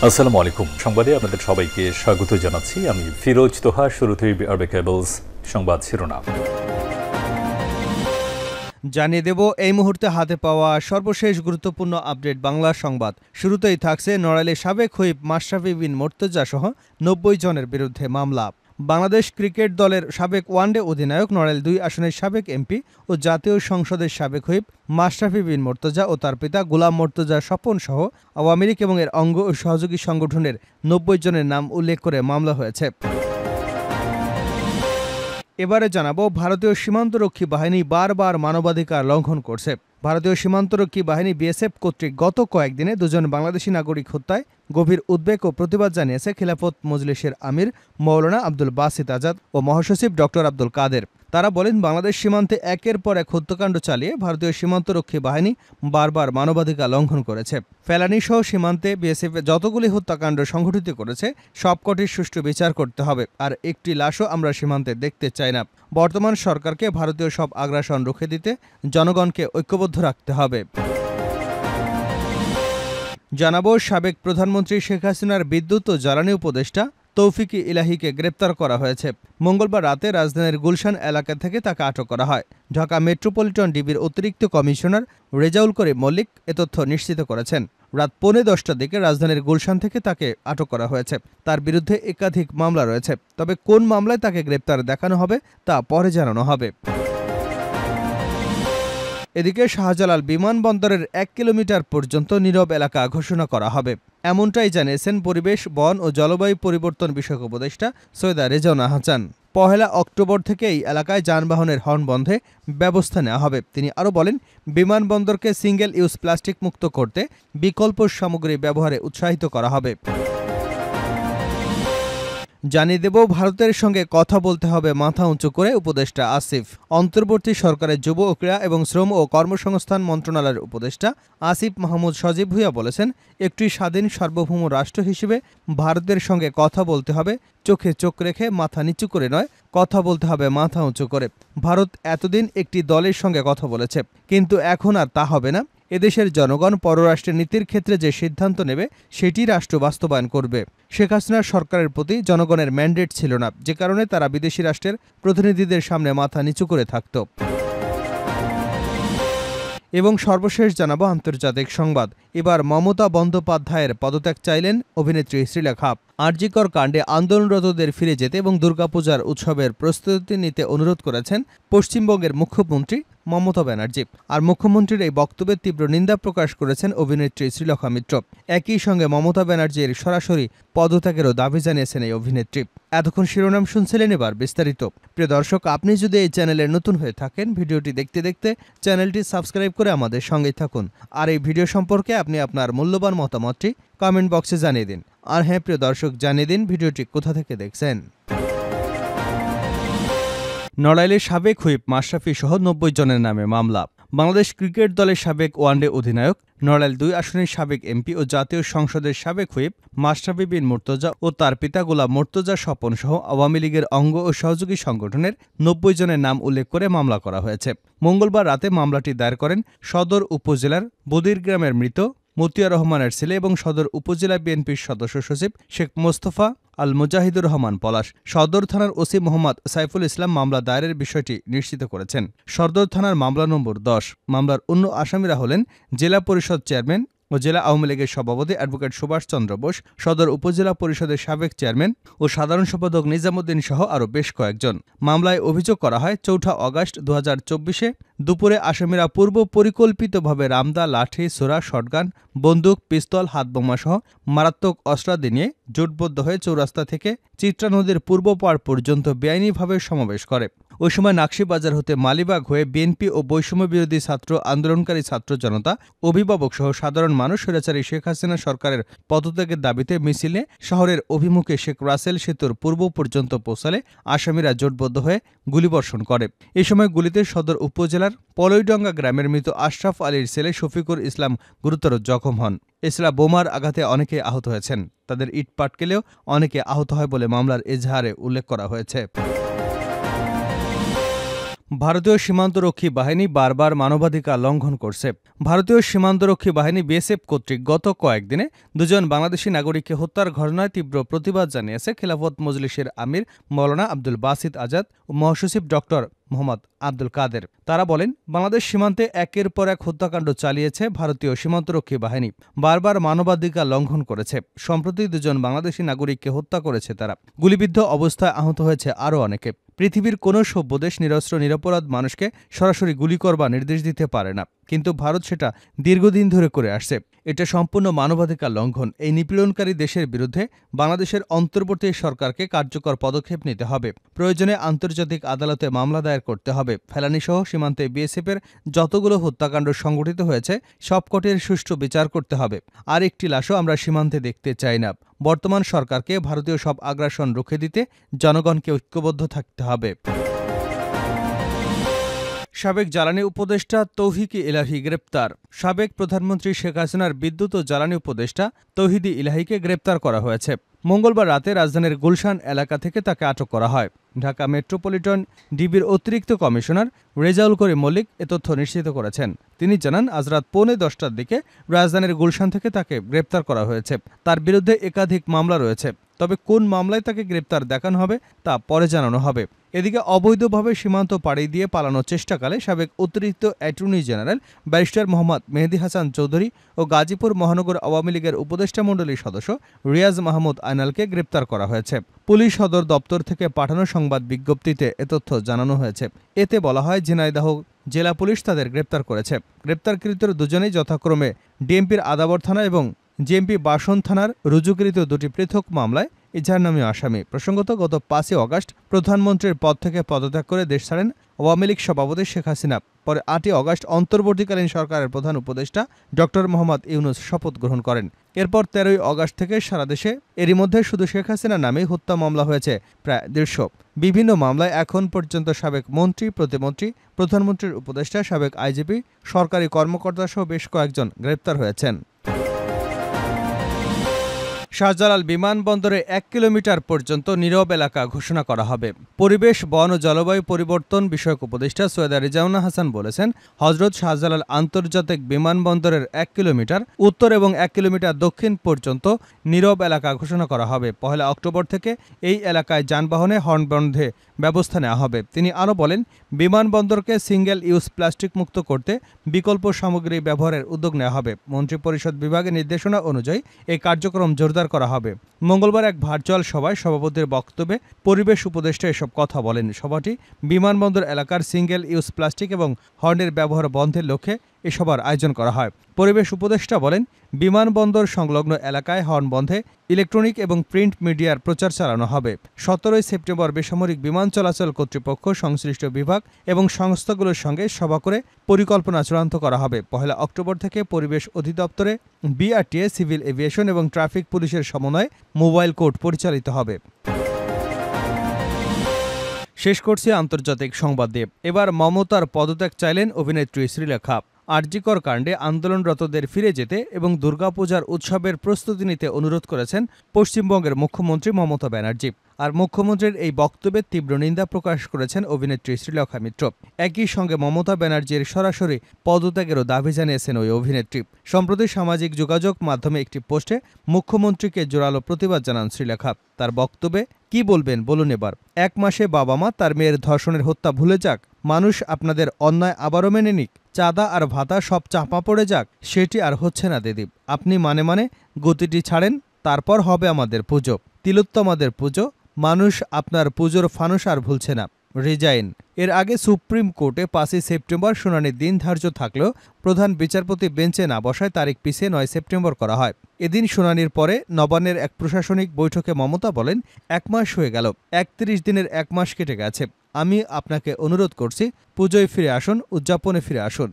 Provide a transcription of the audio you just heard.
আসসালামু আলাইকুম। সংবাদে আপনাদের সবাইকে স্বাগত জানাচ্ছি। আমি ফিরোজ তোহা। শুরুতেই আরবে কেবলস সংবাদ শিরোনাম জানিয়ে দেব এই মুহূর্তে হাতে পাওয়া সর্বশেষ গুরুত্বপূর্ণ আপডেট বাংলা সংবাদ। শুরুতেই থাকছে নড়াইলের সাবেক হুইপ মাশরাফি বিন মুর্তজা সহ ৯০ জনের বিরুদ্ধে মামলা। বাংলাদেশ ক্রিকেট দলের সাবেক ওয়ানডে অধিনায়ক, নড়াইল ২ আসনের সাবেক এমপি ও জাতীয় সংসদের সাবেক হুইপ মাশরাফি বিন মুর্তজা ও তার পিতা গোলাম মুর্তজা স্বপন সহ আওয়ামী লীগ এবং এর অঙ্গ ও সহযোগী সংগঠনের ৯০ জনের নাম উল্লেখ করে মামলা হয়েছে। এবারে জানাবো, ভারতীয় সীমান্তরক্ষী বাহিনী বারবার মানবাধিকার লঙ্ঘন করছে। ভারতীয় সীমান্তরক্ষী বাহিনী বিএসএফ কর্তৃক গত কয়েকদিনে দুজন বাংলাদেশি নাগরিক হত্যায় গভীর উদ্বেগ ও প্রতিবাদ জানিয়েছে খিলাফত মজলিসের আমির মৌলানা আব্দুল বাসিত আজাদ ও মহাসচিব ডক্টর আব্দুল কাদের। তারা বলেন, বাংলাদেশ সীমান্তে একের পর এক হত্যাকাণ্ড চালিয়ে ভারতীয় সীমান্তরক্ষী বাহিনী বারবার মানবাধিকার লঙ্ঘন করেছে। ফেলানি সহ সীমান্তে বিএসএফ যতগুলি হত্যাকাণ্ড সংঘটিত করেছে সবকটির সুষ্ঠু বিচার করতে হবে, আর একটি লাশও আমরা সীমান্তে দেখতে চাই না। বর্তমান সরকারকে ভারতীয় সব আগ্রাসন রুখে দিতে জনগণকে ঐক্যবদ্ধ রাখতে হবে। জানাবো, সাবেক প্রধানমন্ত্রী শেখ হাসিনার বিদ্যুৎ ও জ্বালানি উপদেষ্টা তৌফিক ইলাহিকে গ্রেপ্তার করা হয়েছে। মঙ্গলবার রাতে রাজধানীর গুলশান এলাকা থেকে তাকে আটক করা হয়। ঢাকা মেট্রোপলিটন ডিবির অতিরিক্ত কমিশনার রেজাউল করিম মল্লিক এ তথ্য নিশ্চিত করেছেন। রাত 10:45টার দিকে রাজধানীর গুলশান থেকে তাকে আটক করা হয়েছে। তার বিরুদ্ধে একাধিক মামলা রয়েছে, তবে কোন মামলায় তাকে গ্রেপ্তার দেখানো হবে তা পরে জানানো হবে। এদিকে শাহজালাল বিমানবন্দরের ১ কিলোমিটার পর্যন্ত নীরব এলাকা ঘোষণা করা হবে, এমনটাই জানিয়েছেন পরিবেশ, বন ও জলবায়ু পরিবর্তন বিষয়ক উপদেষ্টা সৈয়দা রেজওয়ানা হাসান। ১ অক্টোবর থেকে এই এলাকায় যানবাহনের হর্ন বন্ধে ব্যবস্থা নেওয়া হবে। তিনি আরও বলেন, বিমানবন্দরকে সিঙ্গেল ইউজ প্লাস্টিক মুক্ত করতে বিকল্প সামগ্রী ব্যবহারে উৎসাহিত করা হবে। জানিয়ে দেব, ভারতের সঙ্গে কথা বলতে হবে মাথা উঁচু করে উপদেষ্টা আসিফ। অন্তর্বর্তী সরকারের যুব ও ক্রীড়া এবং শ্রম ও কর্মসংস্থান মন্ত্রণালয়ের উপদেষ্টা আসিফ মাহমুদ সজীব ভুঁইয়া বলেছেন, একটি স্বাধীন সার্বভৌম রাষ্ট্র হিসেবে ভারতের সঙ্গে কথা বলতে হবে চোখে চোখ রেখে, মাথা নিচু করে নয়। কথা বলতে হবে মাথা উঁচু করে। ভারত এতদিন একটি দলের সঙ্গে কথা বলেছে, কিন্তু এখন আর তা হবে না। এদেশের জনগণ পররাষ্ট্রের নীতির ক্ষেত্রে যে সিদ্ধান্ত নেবে সেটি রাষ্ট্র বাস্তবায়ন করবে। শেখ হাসিনার সরকারের প্রতি জনগণের ম্যান্ডেট ছিল না, যে কারণে তারা বিদেশি রাষ্ট্রের প্রতিনিধিদের সামনে মাথা নিচু করে থাকত। এবং সর্বশেষ জানাবো আন্তর্জাতিক সংবাদ। এবার মমতা বন্দ্যোপাধ্যায়ের পদত্যাগ চাইলেন অভিনেত্রী শ্রীলেখা। আরজিকর কাণ্ডে আন্দোলনরতদের ফিরে যেতে এবং দুর্গাপূজার উৎসবের প্রস্তুতি নিতে অনুরোধ করেছেন পশ্চিমবঙ্গের মুখ্যমন্ত্রী মমতা ব্যানার্জি। আর মুখ্যমন্ত্রীর এই বক্তব্যের তীব্র নিন্দা প্রকাশ করেছেন অভিনেত্রী শ্রীলেখা মিত্র। একই সঙ্গে মমতা ব্যানার্জির সরাসরি পদত্যাগেরও দাবি জানিয়েছেন এই অভিনেত্রী। এতক্ষণ শিরোনাম শুনছিলেন, এবার বিস্তারিত। প্রিয় দর্শক, আপনি যদি এই চ্যানেলের নতুন হয়ে থাকেন, ভিডিওটি দেখতে দেখতে চ্যানেলটি সাবস্ক্রাইব করে আমাদের সঙ্গেই থাকুন। আর এই ভিডিও সম্পর্কে আপনি আপনার মূল্যবান মতামতটি কমেন্ট বক্সে জানিয়ে দিন। আর হ্যাঁ প্রিয় দর্শক, জানিয়ে দিন ভিডিওটি কোথা থেকে দেখছেন। নড়াইলের সাবেক হুইপ মাশরাফি সহ ৯০ জনের নামে মামলা। বাংলাদেশ ক্রিকেট দলের সাবেক ওয়ানডে অধিনায়ক, নড়াইল ২ আসনের সাবেক এমপি ও জাতীয় সংসদের সাবেক হুইপ মাশরাফি বিন মুর্তজা ও তার পিতা গোলাম মুর্তজা স্বপন সহ আওয়ামী লীগের অঙ্গ ও সহযোগী সংগঠনের ৯০ জনের নাম উল্লেখ করে মামলা করা হয়েছে। মঙ্গলবার রাতে মামলাটি দায়ের করেন সদর উপজেলার বদির গ্রামের মৃত মতিয়ার রহমানের ছেলে এবং সদর উপজেলা বিএনপির সদস্য সচিব শেখ মোস্তফা আল মুজাহিদুর রহমান পলাশ। সদর থানার ওসি মোহাম্মদ সাইফুল ইসলাম মামলা দায়েরের বিষয়টি নিশ্চিত করেছেন। সদর থানার মামলা নম্বর ১০। মামলার অন্য আসামিরা হলেন জেলা পরিষদ চেয়ারম্যান ও জেলা আওয়ামী লীগের সভাপতি অ্যাডভোকেট সুভাষ চন্দ্র বোস, সদর উপজেলা পরিষদের সাবেক চেয়ারম্যান ও সাধারণ সম্পাদক নিজামুদ্দিন সহ আরও বেশ কয়েকজন। মামলায় অভিযোগ করা হয়, ৪ আগস্ট ২০২৪-এ দুপুরে আসামিরা পূর্ব পরিকল্পিতভাবে রামদা, লাঠি, ছোরা, শটগান, বন্দুক, পিস্তল, হাতবোমা সহ মারাত্মক অস্ত্রাদি নিয়ে জোটবদ্ধ হয়ে চৌরাস্তা থেকে চিত্রা নদীর পূর্ব পাড় পর্যন্ত বেআইনিভাবে সমাবেশ করে। ওই সময় নাকশিবাজার হতে মালিবাগ হয়ে বিএনপি ও বৈষম্য বিরোধী ছাত্র আন্দোলনকারী ছাত্র জনতা, অভিভাবক সহ সাধারণ মানুষ স্বৈরাচারী শেখ হাসিনা সরকারের পদত্যাগের দাবিতে মিছিলে শহরের অভিমুখে শেখ রাসেল সেতুর পূর্ব পর্যন্ত পৌঁছালে আসামিরা জোটবদ্ধ হয়ে গুলিবর্ষণ করে। এ সময় গুলিতে সদর উপজেলার পলইডঙ্গা গ্রামের মৃত আশরাফ আলীর ছেলে শফিকুর ইসলাম গুরুতর জখম হন। এছাড়া বোমার আঘাতে অনেকে আহত হয়েছেন। তাদের ইট পাটকেলেও অনেকে আহত হয় বলে মামলার এজাহারে উল্লেখ করা হয়েছে। ভারতীয় সীমান্তরক্ষী বাহিনী বারবার মানবাধিকার লঙ্ঘন করছে। ভারতীয় সীমান্তরক্ষী বাহিনী বিএসএফ কর্তৃক গত কয়েকদিনে দুজন বাংলাদেশি নাগরিককে হত্যার ঘটনায় তীব্র প্রতিবাদ জানিয়েছে খিলাফত মজলিসের আমির মৌলানা আব্দুল বাসিত আজাদ ও মহাসচিব ডক্টর মোহাম্মদ আব্দুল কাদের। তারা বলেন, বাংলাদেশ সীমান্তে একের পর এক হত্যাকাণ্ড চালিয়েছে ভারতীয় সীমান্তরক্ষী বাহিনী, বারবার মানবাধিকার লঙ্ঘন করেছে। সম্প্রতি দুজন বাংলাদেশি নাগরিককে হত্যা করেছে তারা। গুলিবিদ্ধ অবস্থায় আহত হয়েছে আরও অনেকে। পৃথিবীর কোনো সভ্য দেশ নিরস্ত্র নিরপরাধ মানুষকে সরাসরি গুলি করবার নির্দেশ দিতে পারে না, কিন্তু ভারত সেটা দীর্ঘদিন ধরে করে আসছে। এটা সম্পূর্ণ মানবাধিকার লঙ্ঘন। এই নিপীড়নকারী দেশের বিরুদ্ধে বাংলাদেশের অন্তর্বর্তী সরকারকে কার্যকর পদক্ষেপ নিতে হবে। প্রয়োজনে আন্তর্জাতিক আদালতে মামলা দায়ের করতে হবে। ফেলানিসহ সীমান্তে বিএসএফের যতগুলো হত্যাকাণ্ড সংঘটিত হয়েছে সবকটির সুষ্ঠু বিচার করতে হবে। আর একটি লাশও আমরা সীমান্তে দেখতে চাই না। বর্তমান সরকারকে ভারতীয় সব আগ্রাসন রুখে দিতে জনগণকে ঐক্যবদ্ধ থাকতে হবে। সাবেক জ্বালানি উপদেষ্টা তৌহিদ ইলাহী গ্রেপ্তার। সাবেক প্রধানমন্ত্রী শেখ হাসিনার বিদ্যুৎ ও জ্বালানি উপদেষ্টা তৌহিদ ইলাহীকে গ্রেপ্তার করা হয়েছে। মঙ্গলবার রাতে রাজধানীর গুলশান এলাকা থেকে তাকে আটক করা হয়। ঢাকা মেট্রোপলিটন ডিবির অতিরিক্ত কমিশনার রেজাউল করিম মল্লিক এ তথ্য নিশ্চিত করেছেন। তিনি জানান, আজ রাত 10:45টার দিকে রাজধানীর গুলশান থেকে তাকে গ্রেপ্তার করা হয়েছে। তার বিরুদ্ধে একাধিক মামলা রয়েছে, তবে কোন মামলায় তাকে গ্রেপ্তার দেখানো হবে তা পরে জানানো হবে। এদিকে অবৈধভাবে সীমান্ত পাড়ি দিয়ে পালানোর চেষ্টাকালে সাবেক অতিরিক্ত অ্যাটর্নি জেনারেল ব্যারিস্টার মোহাম্মদ মেহেদী হাসান চৌধুরী ও গাজীপুর মহানগর আওয়ামী লীগের উপদেষ্টা মণ্ডলীর সদস্য রিয়াজ মাহমুদ আয়নালকে গ্রেপ্তার করা হয়েছে। পুলিশ সদর দপ্তর থেকে পাঠানো সংবাদ বিজ্ঞপ্তিতে এ তথ্য জানানো হয়েছে। এতে বলা হয়, ঝিনাইদহ জেলা পুলিশ তাদের গ্রেপ্তার করেছে। গ্রেপ্তারকৃত দুজনেই যথাক্রমে ডিএমপির আদাবর থানা এবং জেএমপি বাসন থানার রুজুকৃত দুটি পৃথক মামলায় ইজাহারনামীয় আসামি। প্রসঙ্গত, গত 5 অগাস্ট প্রধানমন্ত্রীর পদ থেকে পদত্যাগ করে দেশ ছাড়েন আওয়ামী লীগ সভাপতি শেখ হাসিনা। পরে 8 অগাস্ট অন্তর্বর্তীকালীন সরকারের প্রধান উপদেষ্টা ডক্টর মোহাম্মদ ইউনূস শপথ গ্রহণ করেন। এরপর 13 অগাস্ট থেকে সারা দেশে এরই মধ্যে শুধু শেখ হাসিনা নামেই হত্যা মামলা হয়েছে প্রায় 150। বিভিন্ন মামলায় এখন পর্যন্ত সাবেক মন্ত্রী, প্রতিমন্ত্রী, প্রধানমন্ত্রীর উপদেষ্টা, সাবেক আইজিপি, সরকারি কর্মকর্তা সহ বেশ কয়েকজন গ্রেপ্তার হয়েছেন। শাহজালাল বিমানবন্দরে 1 কিলোমিটার পর্যন্ত নীরব এলাকা ঘোষণা করা হবে। পরিবেশ, বন ও জলবায়ু পরিবর্তন বিষয়ক উপদেষ্টা সৈয়দা রিজওয়ানা হাসান বলেছেন, হজরত শাহজালাল আন্তর্জাতিক বিমানবন্দরের 1 কিলোমিটার উত্তর এবং 1 কিলোমিটার দক্ষিণ পর্যন্ত নীরব এলাকা ঘোষণা করা হবে। 1 অক্টোবর থেকে এই এলাকায় যানবাহনে হর্ন বন্ধে ব্যবস্থা নেওয়া হবে। তিনি আরও বলেন, বিমানবন্দরকে সিঙ্গেল ইউজ প্লাস্টিক মুক্ত করতে বিকল্প সামগ্রী ব্যবহারের উদ্যোগ নেওয়া হবে। মন্ত্রিপরিষদ বিভাগের নির্দেশনা অনুযায়ী এই কার্যক্রম জোরদার করা হবে। মঙ্গলবার এক ভার্চুয়াল সভায় সভাপতির বক্তব্যে পরিবেশ উপদেষ্টা এসব কথা বলেন। সভাটি বিমানবন্দর এলাকার সিঙ্গেল ইউজ প্লাস্টিক এবং হর্নের ব্যবহার বন্ধের লক্ষ্যে এ সভার আয়োজন করা হয়। পরিবেশ উপদেষ্টা বলেন, বিমানবন্দর সংলগ্ন এলাকায় হর্ন বন্ধে ইলেকট্রনিক এবং প্রিন্ট মিডিয়ার প্রচার চালানো হবে। 17 সেপ্টেম্বর বেসামরিক বিমান চলাচল কর্তৃপক্ষ, সংশ্লিষ্ট বিভাগ এবং সংস্থাগুলোর সঙ্গে সভা করে পরিকল্পনা চূড়ান্ত করা হবে। 1 অক্টোবর থেকে পরিবেশ অধিদপ্তরে বিআরটিএ, সিভিল এভিয়েশন এবং ট্রাফিক পুলিশের সমন্বয়ে মোবাইল কোর্ট পরিচালিত হবে। শেষ করছি আন্তর্জাতিক সংবাদ দিয়ে। এবার মমতার পদত্যাগ চাইলেন অভিনেত্রী শ্রীলেখা। আরজিকর কাণ্ডে আন্দোলনরতদের ফিরে যেতে এবং দুর্গাপূজার উৎসবের প্রস্তুতি নিতে অনুরোধ করেছেন পশ্চিমবঙ্গের মুখ্যমন্ত্রী মমতা ব্যানার্জি। আর মুখ্যমন্ত্রীর এই বক্তব্যে তীব্র নিন্দা প্রকাশ করেছেন অভিনেত্রী শ্রীলেখা মিত্র। একই সঙ্গে মমতা ব্যানার্জির সরাসরি পদত্যাগেরও দাবি জানিয়েছেন ওই অভিনেত্রী। সম্প্রতি সামাজিক যোগাযোগ মাধ্যমে একটি পোস্টে মুখ্যমন্ত্রীকে জোরালো প্রতিবাদ জানান শ্রীলেখা। তার বক্তব্যে কি বলবেন বলুন এবার। 1 মাসে বাবা মা তার মেয়ের ধর্ষণের হত্যা ভুলে যাক, মানুষ আপনাদের অন্যায় আবারও মেনে নিক, চাঁদা আর ভাতা সব চাপা পড়ে যাক, সেটি আর হচ্ছে না দিদি। আপনি মানে গতিটি ছাড়েন, তারপর হবে আমাদের পুজো, তিলোত্তমাদের পুজো। মানুষ আপনার পুজোর ফানুস আর ভুলছে না। রিজাইন। এর আগে সুপ্রিম কোর্টে 5 সেপ্টেম্বর শুনানির দিন ধার্য থাকলেও প্রধান বিচারপতি বেঞ্চে না বসায় তারিখ পিছিয়ে 9 সেপ্টেম্বর করা হয়। এদিন শুনানির পরে নবান্নের এক প্রশাসনিক বৈঠকে মমতা বলেন, 1 মাস হয়ে গেল, 31 দিনের 1 মাস কেটে গেছে। আমি আপনাকে অনুরোধ করছি, পুজোয় ফিরে আসুন, উদযাপনে ফিরে আসুন।